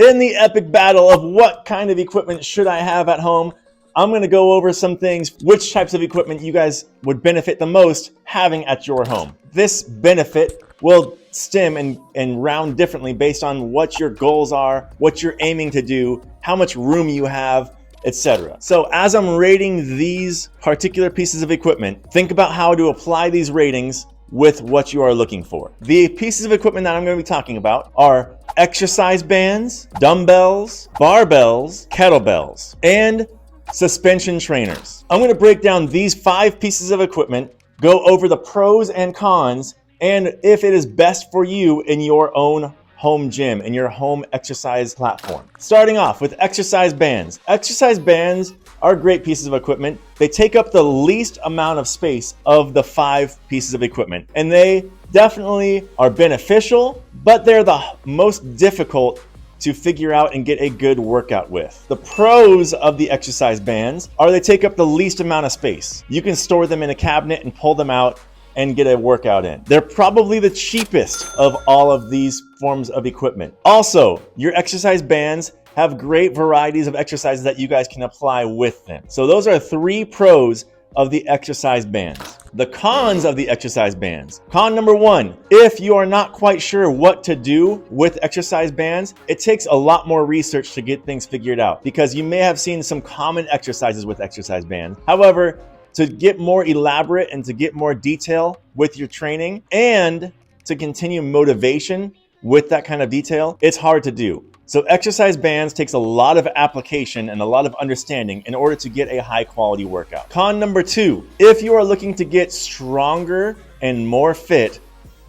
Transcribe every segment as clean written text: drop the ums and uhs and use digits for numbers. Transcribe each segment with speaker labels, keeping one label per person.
Speaker 1: In the epic battle of what kind of equipment should I have at home, I'm going to go over some things, which types of equipment you guys would benefit the most having at your home. This benefit will stem and round differently based on what your goals are, what you're aiming to do, how much room you have, etc. So as I'm rating these particular pieces of equipment, think about how to apply these ratings with what you are looking for. The pieces of equipment that I'm going to be talking about are exercise bands, dumbbells, barbells, kettlebells, and suspension trainers. I'm going to break down these 5 pieces of equipment, go over the pros and cons, and if it is best for you in your own home gym, in your home exercise platform. Starting off with exercise bands. Exercise bands are great pieces of equipment. They take up the least amount of space of the 5 pieces of equipment, and they definitely are beneficial, but they're the most difficult to figure out and get a good workout with. The pros of the exercise bands are they take up the least amount of space. You can store them in a cabinet and pull them out and get a workout in. They're probably the cheapest of all of these forms of equipment. Also, your exercise bands have great varieties of exercises that you guys can apply with them. So those are 3 pros of the exercise bands. The cons of the exercise bands. Con number 1, if you are not quite sure what to do with exercise bands, it takes a lot more research to get things figured out because you may have seen some common exercises with exercise bands. However, to get more elaborate and to get more detail with your training and to continue motivation with that kind of detail, it's hard to do. So exercise bands takes a lot of application and a lot of understanding in order to get a high quality workout. Con number 2, if you are looking to get stronger and more fit,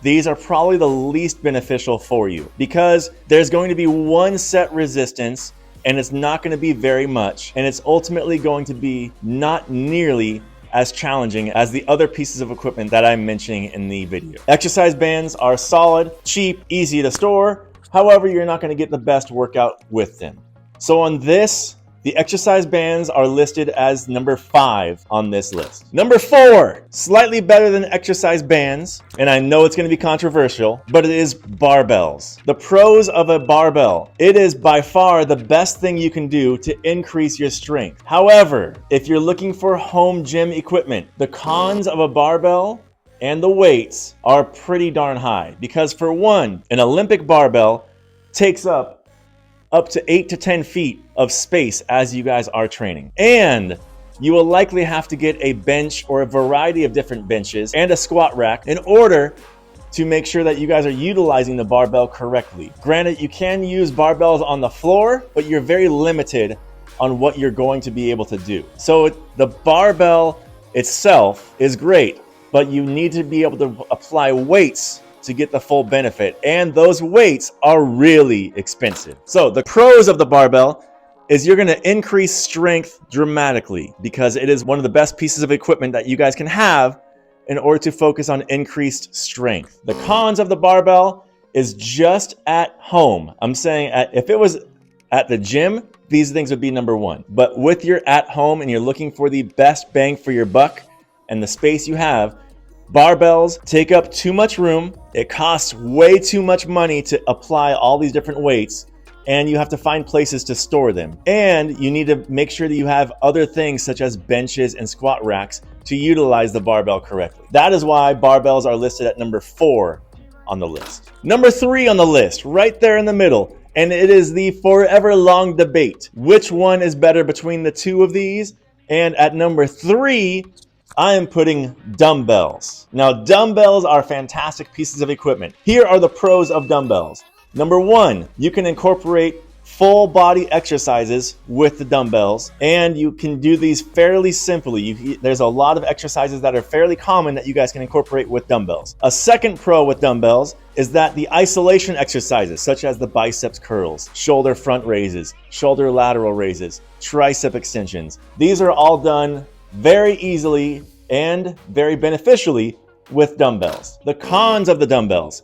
Speaker 1: these are probably the least beneficial for you because there's going to be one set resistance and it's not going to be very much, and it's ultimately going to be not nearly as challenging as the other pieces of equipment that I'm mentioning in the video. Exercise bands are solid, cheap, easy to store. However, you're not going to get the best workout with them. So on this, the exercise bands are listed as number 5 on this list. Number 4, slightly better than exercise bands, and I know it's going to be controversial, but it is barbells. The pros of a barbell. It is by far the best thing you can do to increase your strength. However, if you're looking for home gym equipment, the cons of a barbell and the weights are pretty darn high because for one, an Olympic barbell takes up to 8 to 10 feet of space as you guys are training. And you will likely have to get a bench or a variety of different benches and a squat rack in order to make sure that you guys are utilizing the barbell correctly. Granted, you can use barbells on the floor, but you're very limited on what you're going to be able to do. So the barbell itself is great, but you need to be able to apply weights to get the full benefit, and those weights are really expensive. So the pros of the barbell is you're going to increase strength dramatically because it is one of the best pieces of equipment that you guys can have in order to focus on increased strength. The cons of the barbell is just at home. I'm saying if it was at the gym, these things would be number 1. But with your at home and you're looking for the best bang for your buck and the space you have, barbells take up too much room. It costs way too much money to apply all these different weights, and you have to find places to store them. And you need to make sure that you have other things such as benches and squat racks to utilize the barbell correctly. That is why barbells are listed at number 4 on the list. Number 3 on the list, right there in the middle, and it is the forever long debate. Which one is better between the 2 of these? And at number 3, I am putting dumbbells. Now, dumbbells are fantastic pieces of equipment. Here are the pros of dumbbells. Number 1, you can incorporate full body exercises with the dumbbells, and you can do these fairly simply. There's a lot of exercises that are fairly common that you guys can incorporate with dumbbells. A second pro with dumbbells is that the isolation exercises, such as the biceps curls, shoulder front raises, shoulder lateral raises, tricep extensions, these are all done very easily and very beneficially with dumbbells. The cons of the dumbbells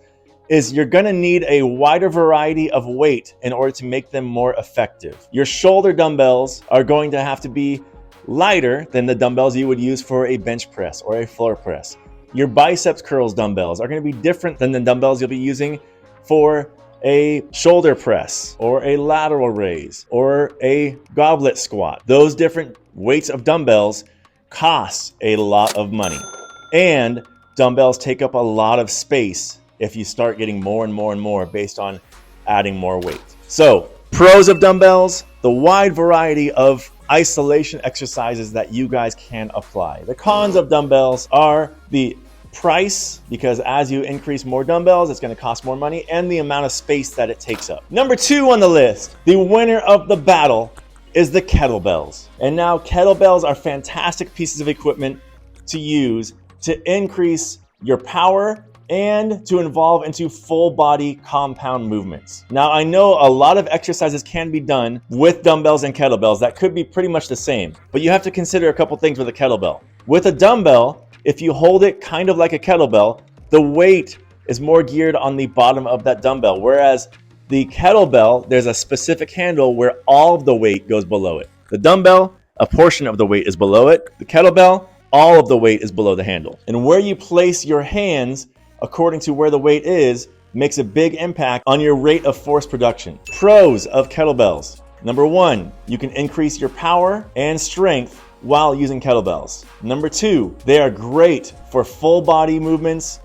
Speaker 1: is you're going to need a wider variety of weight in order to make them more effective. Your shoulder dumbbells are going to have to be lighter than the dumbbells you would use for a bench press or a floor press. Your biceps curls dumbbells are going to be different than the dumbbells you'll be using for a shoulder press or a lateral raise or a goblet squat. Those different weights of dumbbells cost a lot of money. And dumbbells take up a lot of space if you start getting more and more and more based on adding more weight. So, pros of dumbbells, the wide variety of isolation exercises that you guys can apply. The cons of dumbbells are the price, because as you increase more dumbbells, it's going to cost more money, and the amount of space that it takes up. Number 2 on the list, the winner of the battle is the kettlebells. And now kettlebells are fantastic pieces of equipment to use to increase your power and to evolve into full body compound movements. Now, I know a lot of exercises can be done with dumbbells and kettlebells that could be pretty much the same, but you have to consider a couple things with a kettlebell. With a dumbbell, if you hold it kind of like a kettlebell, the weight is more geared on the bottom of that dumbbell, whereas the kettlebell, there's a specific handle where all of the weight goes below it. The dumbbell, a portion of the weight is below it. The kettlebell, all of the weight is below the handle. And where you place your hands according to where the weight is makes a big impact on your rate of force production. Pros of kettlebells. Number 1, you can increase your power and strength while using kettlebells. Number 2, they are great for full body movements,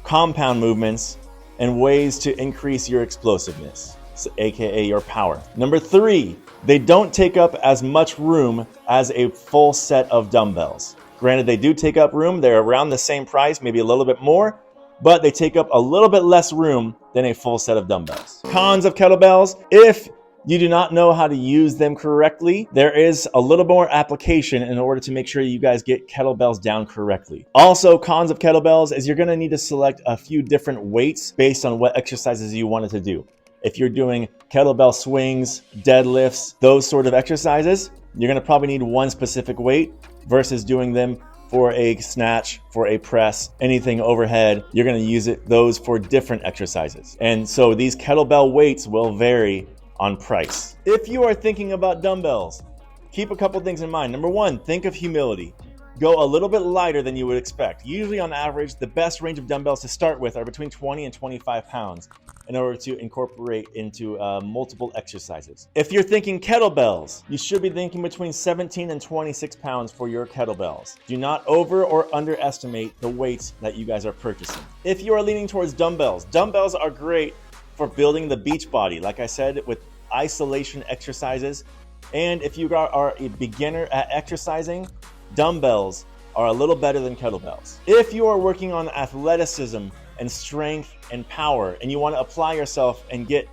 Speaker 1: compound movements, and ways to increase your explosiveness, aka your power. Number 3, they don't take up as much room as a full set of dumbbells. Granted, they do take up room. They're around the same price, maybe a little bit more, but they take up a little bit less room than a full set of dumbbells. Cons of kettlebells: if you do not know how to use them correctly, there is a little more application in order to make sure you guys get kettlebells down correctly. Also, cons of kettlebells is you're going to need to select a few different weights based on what exercises you wanted to do. If you're doing kettlebell swings, deadlifts, those sort of exercises, you're going to probably need one specific weight versus doing them for a snatch, for a press, anything overhead. You're going to use those for different exercises. And so these kettlebell weights will vary on price. If you are thinking about dumbbells, keep a couple things in mind. Number 1, think of humility. Go a little bit lighter than you would expect. Usually on average, the best range of dumbbells to start with are between 20 and 25 pounds in order to incorporate into multiple exercises. If you're thinking kettlebells, you should be thinking between 17 and 26 pounds for your kettlebells. Do not over or underestimate the weights that you guys are purchasing. If you are leaning towards dumbbells, dumbbells are great for building the beach body, like I said, with isolation exercises. And if you are a beginner at exercising, dumbbells are a little better than kettlebells. If you are working on athleticism and strength and power, and you want to apply yourself and get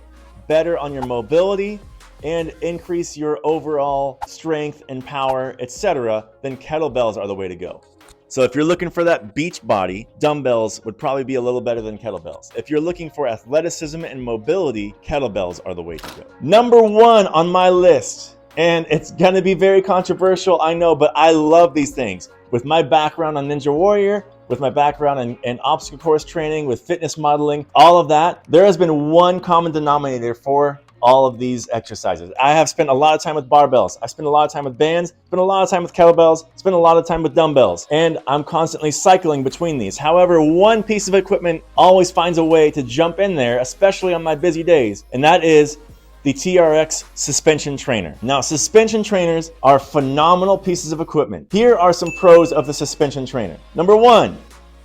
Speaker 1: better on your mobility and increase your overall strength and power, etc., then kettlebells are the way to go. So if you're looking for that beach body, dumbbells would probably be a little better than kettlebells. If you're looking for athleticism and mobility, kettlebells are the way to go. Number 1 on my list, and it's going to be very controversial, I know, but I love these things. With my background on Ninja Warrior, with my background in obstacle course training, with fitness modeling, all of that, there has been one common denominator for all of these exercises. I have spent a lot of time with barbells. I spent a lot of time with bands, spent a lot of time with kettlebells, spent a lot of time with dumbbells, and I'm constantly cycling between these. However, one piece of equipment always finds a way to jump in there, especially on my busy days, and that is the TRX suspension trainer. Now, suspension trainers are phenomenal pieces of equipment. Here are some pros of the suspension trainer. Number 1,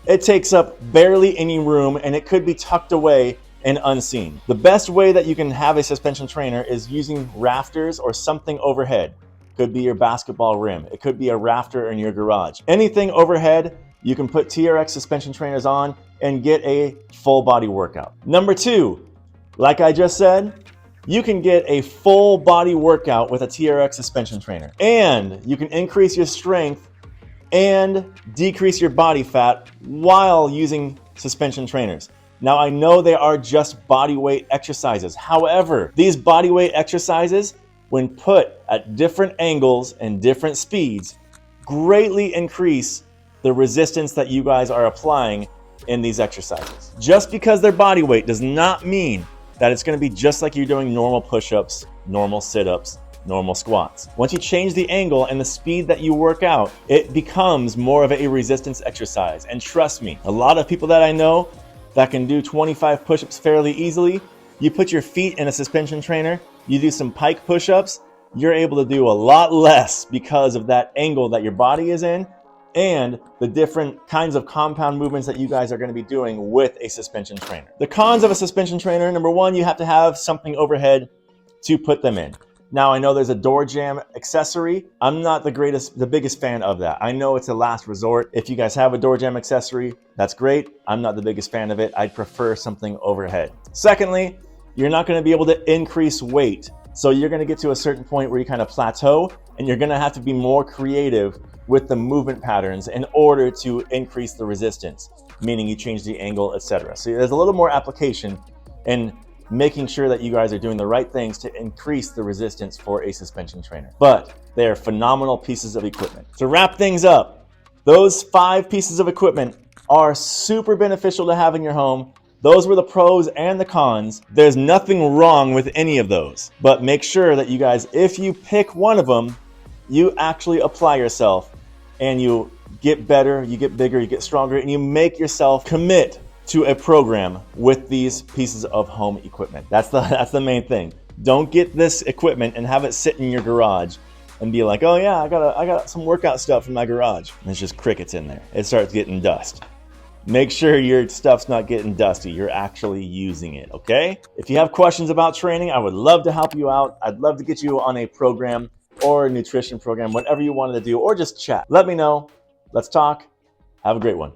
Speaker 1: it takes up barely any room and it could be tucked away and unseen. The best way that you can have a suspension trainer is using rafters or something overhead. Could be your basketball rim. It could be a rafter in your garage. Anything overhead, you can put TRX suspension trainers on and get a full body workout. Number 2, like I just said, you can get a full body workout with a TRX suspension trainer, and you can increase your strength and decrease your body fat while using suspension trainers. Now, I know they are just body weight exercises. However, these body weight exercises, when put at different angles and different speeds, greatly increase the resistance that you guys are applying in these exercises. Just because they're body weight does not mean that it's going to be just like you're doing normal push-ups, normal sit-ups, normal squats. Once you change the angle and the speed that you work out, it becomes more of a resistance exercise. And trust me, a lot of people that I know that can do 25 push-ups fairly easily You put your feet in a suspension trainer, you do some pike push-ups, you're able to do a lot less because of that angle that your body is in and the different kinds of compound movements that you guys are going to be doing with a suspension trainer. The cons of a suspension trainer, number one, you have to have something overhead to put them in. Now, I know there's a door jamb accessory. I'm not the biggest fan of that. I know it's a last resort. If you guys have a door jamb accessory, that's great. I'm not the biggest fan of it. I'd prefer something overhead. Secondly, you're not going to be able to increase weight. So you're going to get to a certain point where you kind of plateau, and you're going to have to be more creative with the movement patterns in order to increase the resistance, meaning you change the angle, etc. So there's a little more application in making sure that you guys are doing the right things to increase the resistance for a suspension trainer. But they are phenomenal pieces of equipment. To wrap things up, those 5 pieces of equipment are super beneficial to have in your home. Those were the pros and the cons. There's nothing wrong with any of those. But make sure that you guys, if you pick one of them, you actually apply yourself and you get better, you get bigger, you get stronger, and you make yourself commit to a program with these pieces of home equipment. That's the main thing. Don't get this equipment and have it sit in your garage and be like, oh yeah, I got some workout stuff in my garage. And it's just crickets in there. It starts getting dust. Make sure your stuff's not getting dusty. You're actually using it, okay? If you have questions about training, I would love to help you out. I'd love to get you on a program or a nutrition program, whatever you wanted to do, or just chat. Let me know. Let's talk. Have a great one.